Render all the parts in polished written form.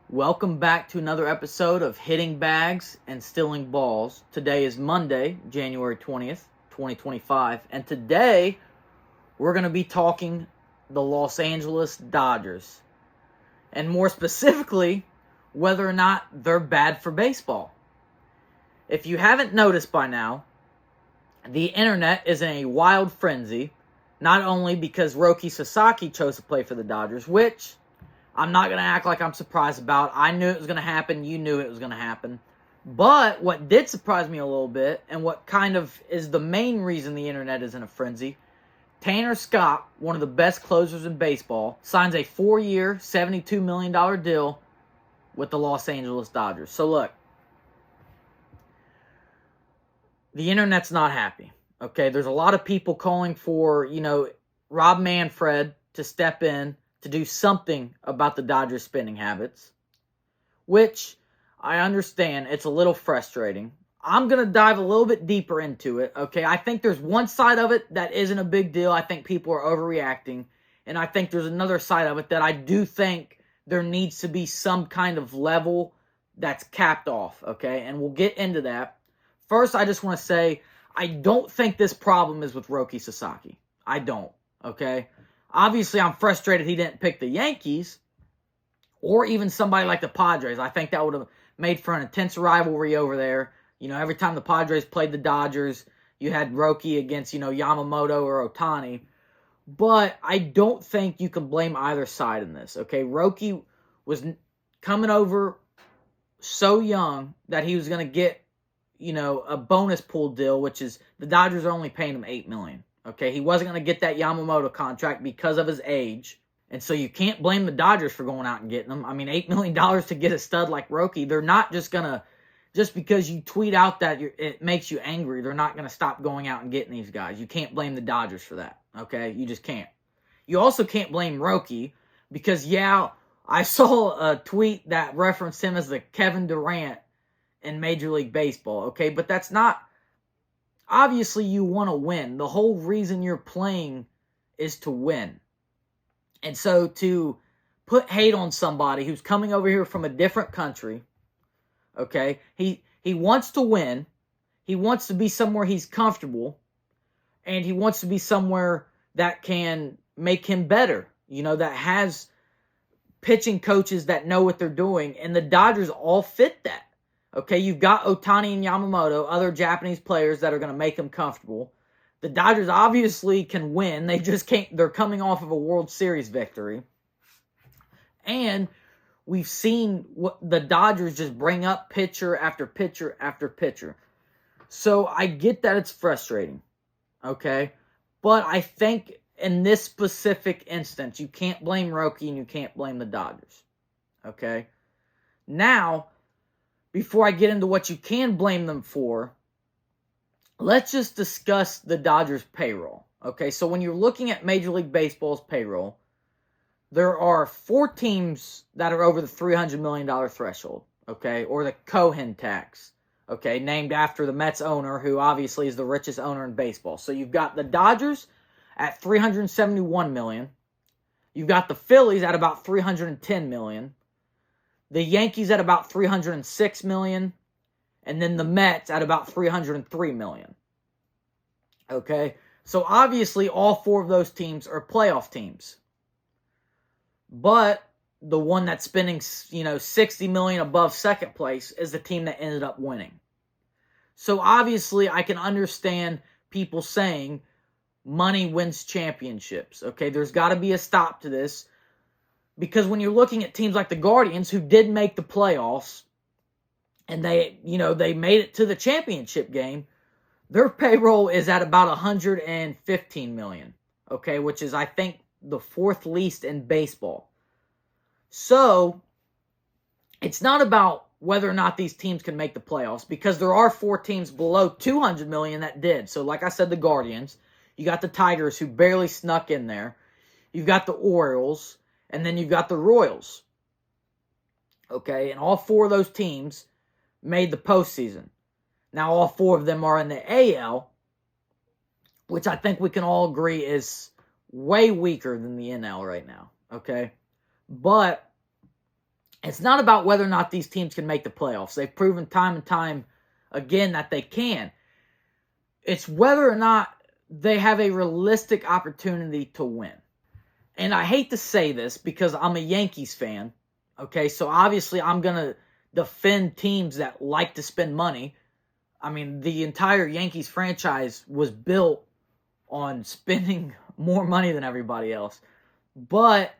Welcome back to another episode of Hitting Bags and Stealing Balls. Today is Monday, January 20th, 2025, and today we're going to be talking the Los Angeles Dodgers, and more specifically, whether or not they're bad for baseball. If you haven't noticed by now, the internet is in a wild frenzy, not only because Roki Sasaki chose to play for the Dodgers, which I'm not going to act like I'm surprised about. I knew it was going to happen. You knew it was going to happen. But what did surprise me a little bit, and what kind of is the main reason the internet is in a frenzy, Tanner Scott, one of the best closers in baseball, signs a 4-year, $72 million deal with the Los Angeles Dodgers. So look, the internet's not happy. Okay, there's a lot of people calling for, Rob Manfred to step in to do something about the Dodgers' spending habits, which I understand it's a little frustrating. I'm going to dive a little bit deeper into it, okay? I think there's one side of it that isn't a big deal. I think people are overreacting, and I think there's another side of it that I do think there needs to be some kind of level that's capped off, okay? And we'll get into that. First, I just want to say I don't think this problem is with Roki Sasaki. I don't, okay? Obviously, I'm frustrated he didn't pick the Yankees or even somebody like the Padres. I think that would have made for an intense rivalry over there. Every time the Padres played the Dodgers, you had Roki against, Yamamoto or Ohtani. But I don't think you can blame either side in this, okay? Roki was coming over so young that he was going to get, a bonus pool deal, which is the Dodgers are only paying him $8 million. Okay, he wasn't going to get that Yamamoto contract because of his age. And so you can't blame the Dodgers for going out and getting him. I mean, $8 million to get a stud like Roki, they're not just going to, just because you tweet out that it makes you angry, they're not going to stop going out and getting these guys. You can't blame the Dodgers for that, okay? You just can't. You also can't blame Roki because, I saw a tweet that referenced him as the Kevin Durant in Major League Baseball, okay? But that's not, obviously you want to win. The whole reason you're playing is to win. And so to put hate on somebody who's coming over here from a different country, okay, he wants to win. He wants to be somewhere he's comfortable. And he wants to be somewhere that can make him better, that has pitching coaches that know what they're doing. And the Dodgers all fit that. Okay, you've got Ohtani and Yamamoto, other Japanese players that are going to make them comfortable. The Dodgers obviously can win. They just can't. They're coming off of a World Series victory. And we've seen what the Dodgers just bring up pitcher after pitcher after pitcher. So I get that it's frustrating, okay? But I think in this specific instance, you can't blame Roki and you can't blame the Dodgers, okay? Now, before I get into what you can blame them for, let's just discuss the Dodgers' payroll. Okay, so when you're looking at Major League Baseball's payroll, there are 4 teams that are over the $300 million threshold, okay, or the Cohen tax, okay, named after the Mets owner, who obviously is the richest owner in baseball. So you've got the Dodgers at $371 million. You've got the Phillies at about $310 million. The Yankees at about $306 million, and then the Mets at about $303 million. Okay? So obviously all 4 of those teams are playoff teams. But the one that's spending, $60 million above second place is the team that ended up winning. So obviously I can understand people saying money wins championships. Okay? There's got to be a stop to this. Because when you're looking at teams like the Guardians, who did make the playoffs, and they made it to the championship game, their payroll is at about $115 million, okay, which is, I think, the 4th least in baseball. So, it's not about whether or not these teams can make the playoffs, because there are 4 teams below $200 million that did. So, like I said, the Guardians, you got the Tigers, who barely snuck in there, you've got the Orioles, and then you've got the Royals. Okay, and all 4 of those teams made the postseason. Now, all 4 of them are in the AL, which I think we can all agree is way weaker than the NL right now. Okay, but It's not about whether or not these teams can make the playoffs. They've proven time and time again that they can. It's whether or not they have a realistic opportunity to win. And I hate to say this because I'm a Yankees fan, okay? So obviously I'm going to defend teams that like to spend money. I mean, the entire Yankees franchise was built on spending more money than everybody else. But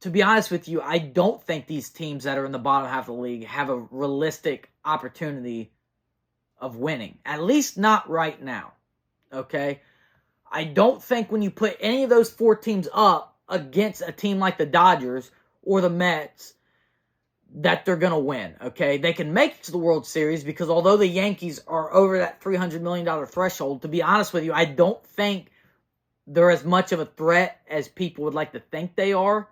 to be honest with you, I don't think these teams that are in the bottom half of the league have a realistic opportunity of winning. At least not right now, okay? I don't think when you put any of those 4 teams up against a team like the Dodgers or the Mets that they're going to win, okay? They can make it to the World Series because although the Yankees are over that $300 million threshold, to be honest with you, I don't think they're as much of a threat as people would like to think they are,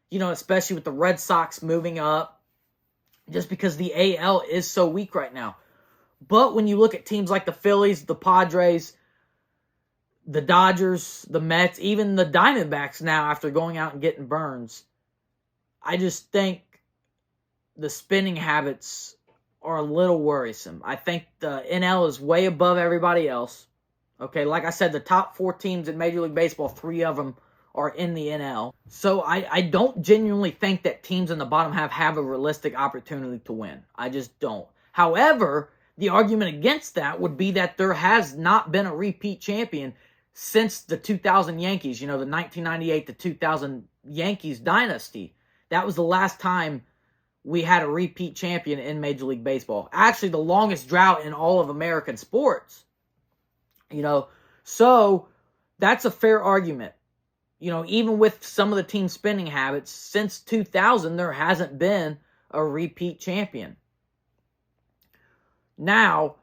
you know, especially with the Red Sox moving up, just because the AL is so weak right now. But when you look at teams like the Phillies, the Padres, the Dodgers, the Mets, even the Diamondbacks now after going out and getting Burns, I just think the spending habits are a little worrisome. I think the NL is way above everybody else. Okay, like I said, the top 4 teams in Major League Baseball, 3 of them are in the NL. So I don't genuinely think that teams in the bottom half have a realistic opportunity to win. I just don't. However, the argument against that would be that there has not been a repeat champion since the 2000 Yankees, you know, the 1998 to 2000 Yankees dynasty. That was the last time we had a repeat champion in Major League Baseball. Actually, the longest drought in all of American sports. You know, so that's a fair argument. You know, even with some of the team spending habits, since 2000, there hasn't been a repeat champion. Now,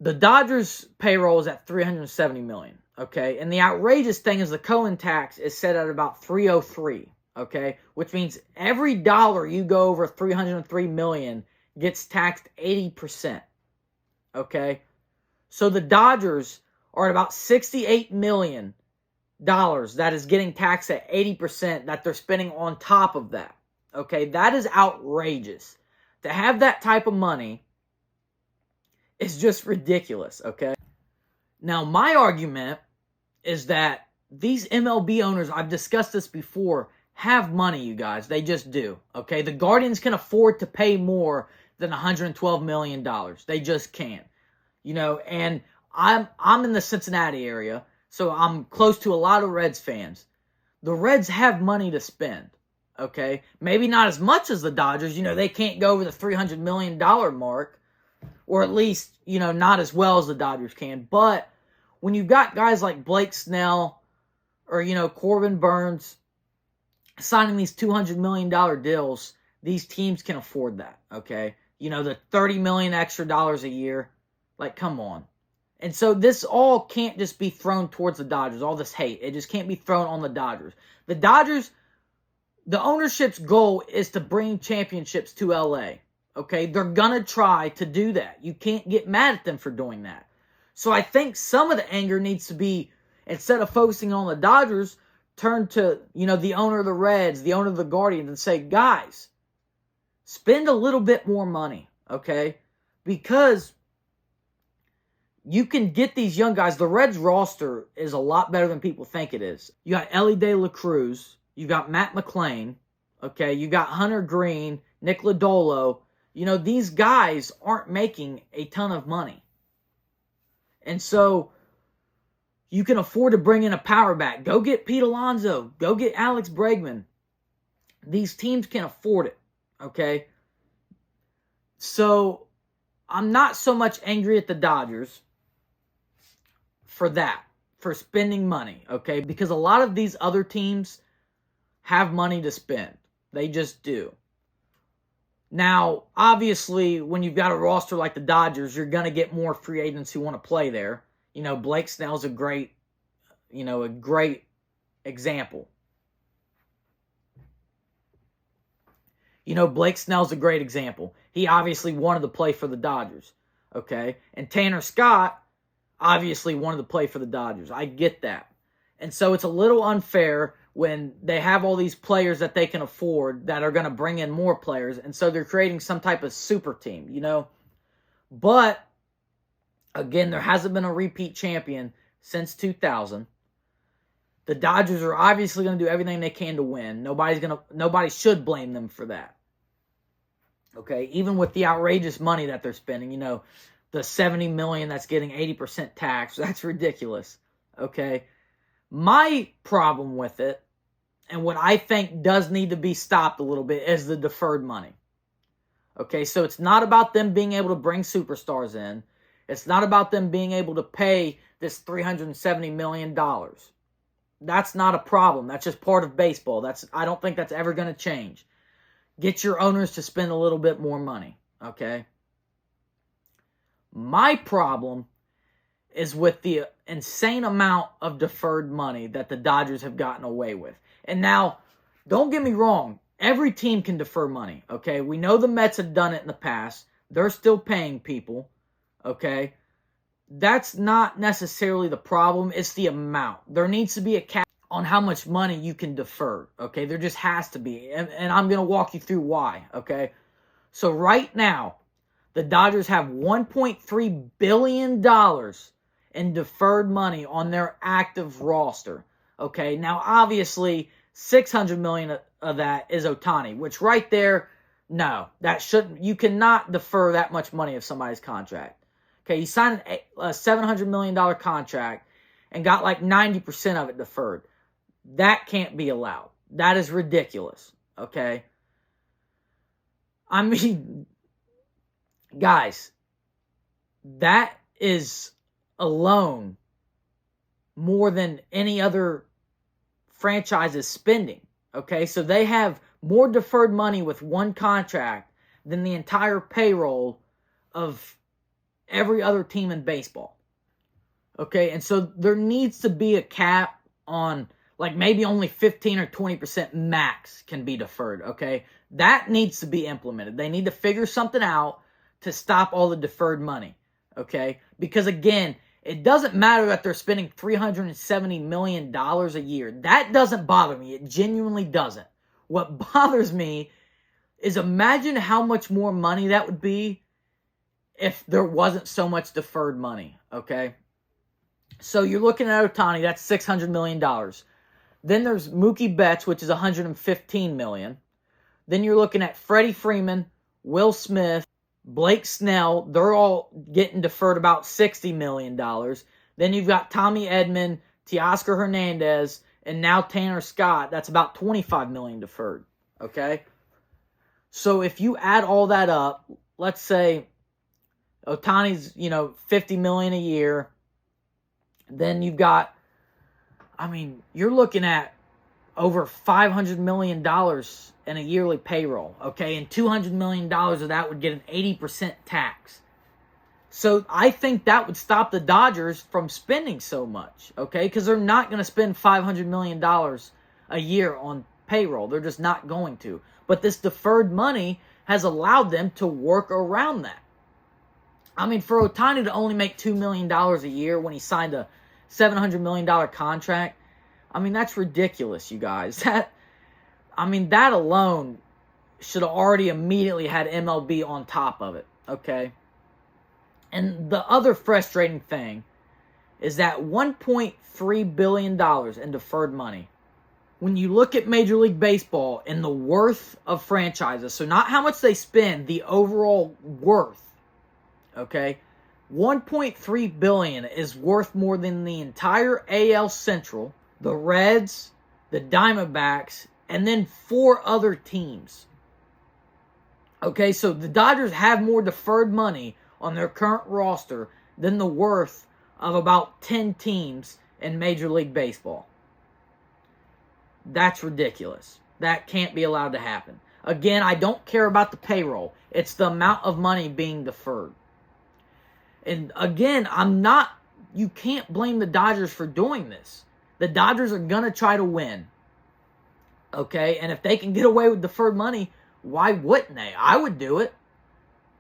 the Dodgers' payroll is at $370 million, okay? And the outrageous thing is the Cohen tax is set at about $303, okay? Which means every dollar you go over $303 million gets taxed 80%, okay? So the Dodgers are at about $68 million that is getting taxed at 80% that they're spending on top of that, okay? That is outrageous. To have that type of money is just ridiculous, okay? Now, my argument is that these MLB owners, I've discussed this before, have money, you guys. They just do, okay? The Guardians can afford to pay more than $112 million. They just can't, you know? And I'm in the Cincinnati area, so I'm close to a lot of Reds fans. The Reds have money to spend, okay? Maybe not as much as the Dodgers. You know, they can't go over the $300 million mark, or at least, you know, not as well as the Dodgers can. But when you've got guys like Blake Snell or, you know, Corbin Burns signing these $200 million deals, these teams can afford that, okay? You know, the $30 million extra dollars a year. Like, come on. And so this all can't just be thrown towards the Dodgers, all this hate. It just can't be thrown on the Dodgers. The Dodgers, the ownership's goal is to bring championships to LA. Okay, they're going to try to do that. You can't get mad at them for doing that. So I think some of the anger needs to be, instead of focusing on the Dodgers, turn to, you know, the owner of the Reds, the owner of the Guardians, and say, guys, spend a little bit more money, okay? Because you can get these young guys. The Reds roster is a lot better than people think it is. You got Ellie De La Cruz. You got Matt McClain, okay? You got Hunter Green, Nick Lodolo. You know, these guys aren't making a ton of money. And so you can afford to bring in a power back. Go get Pete Alonso. Go get Alex Bregman. These teams can afford it, okay? So I'm not so much angry at the Dodgers for that, for spending money, okay? Because a lot of these other teams have money to spend. They just do. Now, obviously, when you've got a roster like the Dodgers, you're going to get more free agents who want to play there. You know, Blake Snell's a great example. You know, Blake Snell's a great example. He obviously wanted to play for the Dodgers, okay? And Tanner Scott obviously wanted to play for the Dodgers. I get that. And so it's a little unfair when they have all these players that they can afford that are going to bring in more players. And so they're creating some type of super team, you know. But, again, there hasn't been a repeat champion since 2000. The Dodgers are obviously going to do everything they can to win. Nobody should blame them for that. Okay, even with the outrageous money that they're spending, you know, the $70 million that's getting 80% tax, that's ridiculous. Okay, my problem with it, and what I think does need to be stopped a little bit, is the deferred money. Okay, so it's not about them being able to bring superstars in. It's not about them being able to pay this $370 million. That's not a problem. That's just part of baseball. I don't think that's ever going to change. Get your owners to spend a little bit more money, okay? My problem is with the insane amount of deferred money that the Dodgers have gotten away with. And now, don't get me wrong, every team can defer money, okay? We know the Mets have done it in the past. They're still paying people, okay? That's not necessarily the problem. It's the amount. There needs to be a cap on how much money you can defer, okay? There just has to be. And I'm going to walk you through why, okay? So right now, the Dodgers have $1.3 billion in deferred money on their active roster, okay? Now, obviously, $600 million of that is Ohtani, which right there, no, you cannot defer that much money of somebody's contract. Okay, he signed a $700 million contract and got like 90% of it deferred. That can't be allowed. That is ridiculous, okay? I mean, guys, that is alone more than any other franchise is spending, okay? So they have more deferred money with one contract than the entire payroll of every other team in baseball. Okay, and so there needs to be a cap on, like, maybe only 15 or 20% max can be deferred, okay? That needs to be implemented. They need to figure something out to stop all the deferred money, okay? Because, again, it doesn't matter that they're spending $370 million a year. That doesn't bother me. It genuinely doesn't. What bothers me is, imagine how much more money that would be if there wasn't so much deferred money, okay? So you're looking at Ohtani, that's $600 million. Then there's Mookie Betts, which is $115 million. Then you're looking at Freddie Freeman, Will Smith, Blake Snell. They're all getting deferred about $60 million. Then you've got Tommy Edman, Teoscar Hernandez, and now Tanner Scott. That's about $25 million deferred, okay? So if you add all that up, let's say Ohtani's, $50 million a year. Then you've got, you're looking at over $500 million in a yearly payroll, okay? And $200 million of that would get an 80% tax. So I think that would stop the Dodgers from spending so much, okay? Because they're not going to spend $500 million a year on payroll. They're just not going to. But this deferred money has allowed them to work around that. For Ohtani to only make $2 million a year when he signed a $700 million contract, that's ridiculous, you guys. That alone should have already immediately had MLB on top of it, okay? And the other frustrating thing is that $1.3 billion in deferred money. When you look at Major League Baseball and the worth of franchises, so not how much they spend, the overall worth, okay, $1.3 billion is worth more than the entire AL Central, the Reds, the Diamondbacks, and then 4 other teams. Okay, so the Dodgers have more deferred money on their current roster than the worth of about 10 teams in Major League Baseball. That's ridiculous. That can't be allowed to happen. Again, I don't care about the payroll. It's the amount of money being deferred. And again, you can't blame the Dodgers for doing this. The Dodgers are going to try to win. Okay? And if they can get away with deferred money, why wouldn't they? I would do it.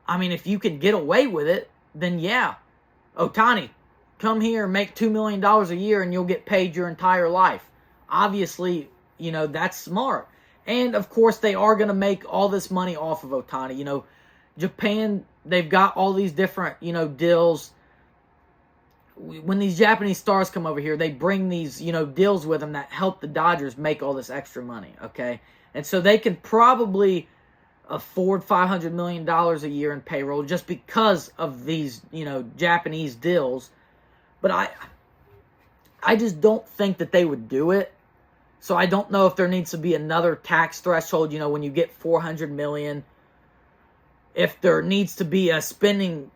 If you can get away with it, then yeah. Ohtani, come here and make $2 million a year and you'll get paid your entire life. Obviously, that's smart. And, of course, they are going to make all this money off of Ohtani. Japan, they've got all these different, deals. When these Japanese stars come over here, they bring these, deals with them that help the Dodgers make all this extra money, okay? And so they can probably afford $500 million a year in payroll just because of these, Japanese deals. But I just don't think that they would do it. So I don't know if there needs to be another tax threshold, when you get $400 million. If there needs to be a spending,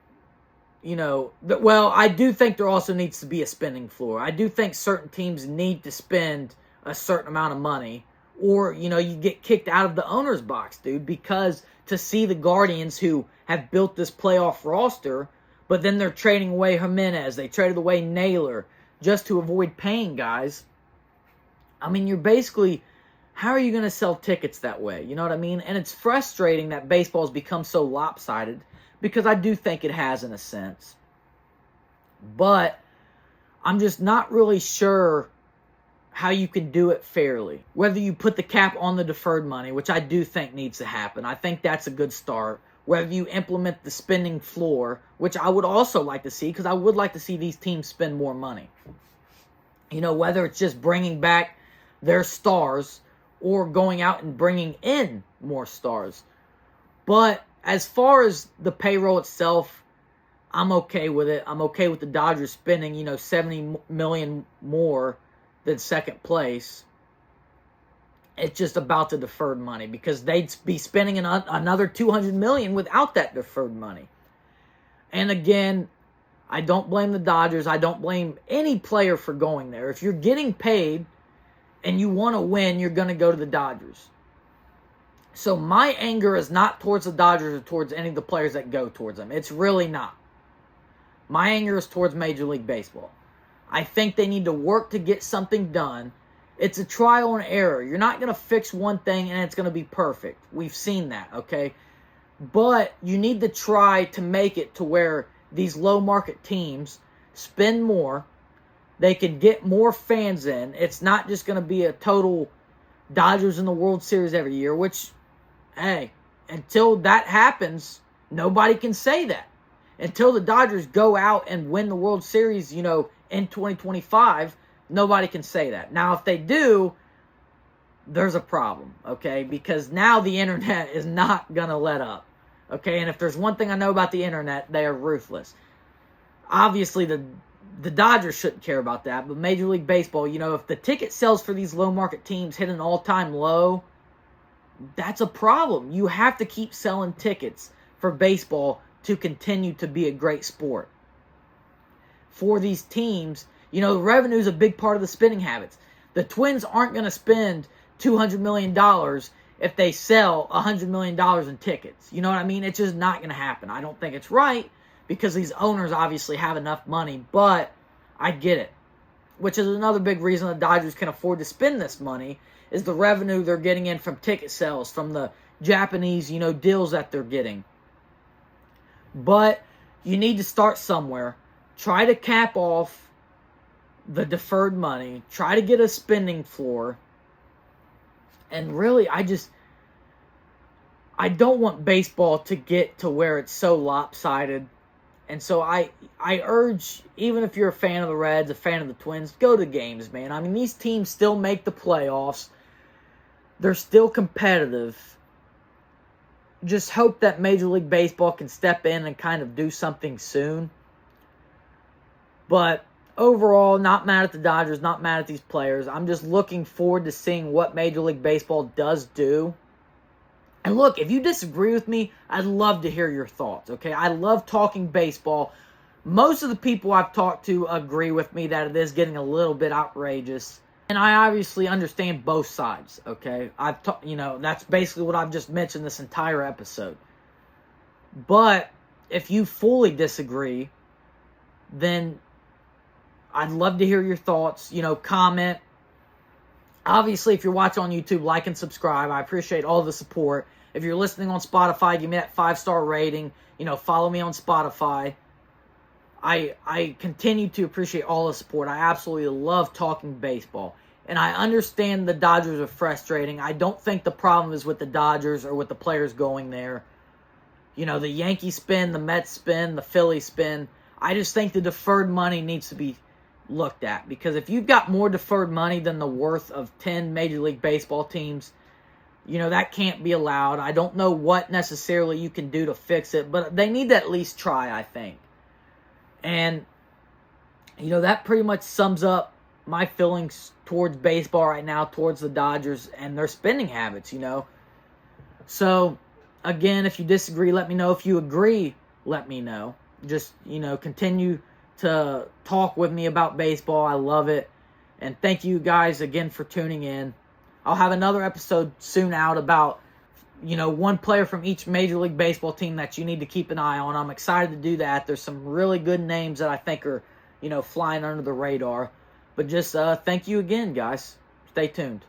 well, I do think there also needs to be a spending floor. I do think certain teams need to spend a certain amount of money, or, you get kicked out of the owner's box, dude, because to see the Guardians, who have built this playoff roster, but then they're trading away Jimenez, they traded away Naylor just to avoid paying guys. I mean, you're basically, how are you going to sell tickets that way? You know what I mean? And it's frustrating that baseball's become so lopsided, because I do think it has in a sense. But I'm just not really sure how you can do it fairly. Whether you put the cap on the deferred money, which I do think needs to happen. I think that's a good start. Whether you implement the spending floor, which I would also like to see, because I would like to see these teams spend more money. Whether it's just bringing back their stars or going out and bringing in more stars. But as far as the payroll itself, I'm okay with it. I'm okay with the Dodgers spending, $70 million more than second place. It's just about the deferred money, because they'd be spending another $200 million without that deferred money. And again, I don't blame the Dodgers. I don't blame any player for going there. If you're getting paid and you want to win, you're going to go to the Dodgers. So my anger is not towards the Dodgers or towards any of the players that go towards them. It's really not. My anger is towards Major League Baseball. I think they need to work to get something done. It's a trial and error. You're not going to fix one thing and it's going to be perfect. We've seen that, okay? But you need to try to make it to where these low market teams spend more. They can get more fans in. It's not just going to be a total Dodgers in the World Series every year, which, hey, until that happens, nobody can say that. Until the Dodgers go out and win the World Series, in 2025, nobody can say that. Now, if they do, there's a problem, okay? Because now the internet is not going to let up, okay? And if there's one thing I know about the internet, they are ruthless. Obviously, the Dodgers shouldn't care about that, but Major League Baseball, if the ticket sales for these low-market teams hit an all-time low, that's a problem. You have to keep selling tickets for baseball to continue to be a great sport. For these teams, the revenue is a big part of the spending habits. The Twins aren't going to spend $200 million if they sell $100 million in tickets. You know what I mean? It's just not going to happen. I don't think it's right, because these owners obviously have enough money, but I get it. Which is another big reason the Dodgers can afford to spend this money, is the revenue they're getting in from ticket sales, from the Japanese, deals that they're getting. But you need to start somewhere. Try to cap off the deferred money. Try to get a spending floor. And really, I don't want baseball to get to where it's so lopsided. And so I urge, even if you're a fan of the Reds, a fan of the Twins, go to games, man. I mean, these teams still make the playoffs. They're still competitive. Just hope that Major League Baseball can step in and kind of do something soon. But overall, not mad at the Dodgers, not mad at these players. I'm just looking forward to seeing what Major League Baseball does do. And look, if you disagree with me, I'd love to hear your thoughts, okay? I love talking baseball. Most of the people I've talked to agree with me that it is getting a little bit outrageous. And I obviously understand both sides, okay? That's basically what I've just mentioned this entire episode. But if you fully disagree, then I'd love to hear your thoughts. Comment. Obviously, if you're watching on YouTube, like and subscribe. I appreciate all the support. If you're listening on Spotify, give me that 5-star rating. Follow me on Spotify. I continue to appreciate all the support. I absolutely love talking baseball. And I understand the Dodgers are frustrating. I don't think the problem is with the Dodgers or with the players going there. You know, the Yankees spin, the Mets spin, the Phillies spin. I just think the deferred money needs to be looked at. Because if you've got more deferred money than the worth of 10 Major League Baseball teams, you know, that can't be allowed. I don't know what necessarily you can do to fix it, but they need to at least try, I think. And, you know, that pretty much sums up my feelings towards baseball right now, towards the Dodgers and their spending habits, you know. So, again, if you disagree, let me know. If you agree, let me know. Just, you know, continue to talk with me about baseball. I love it. And thank you guys again for tuning in. I'll have another episode soon out about, you know, one player from each Major League Baseball team that you need to keep an eye on. I'm excited to do that. There's some really good names that I think are, you know, flying under the radar. But just thank you again, guys. Stay tuned.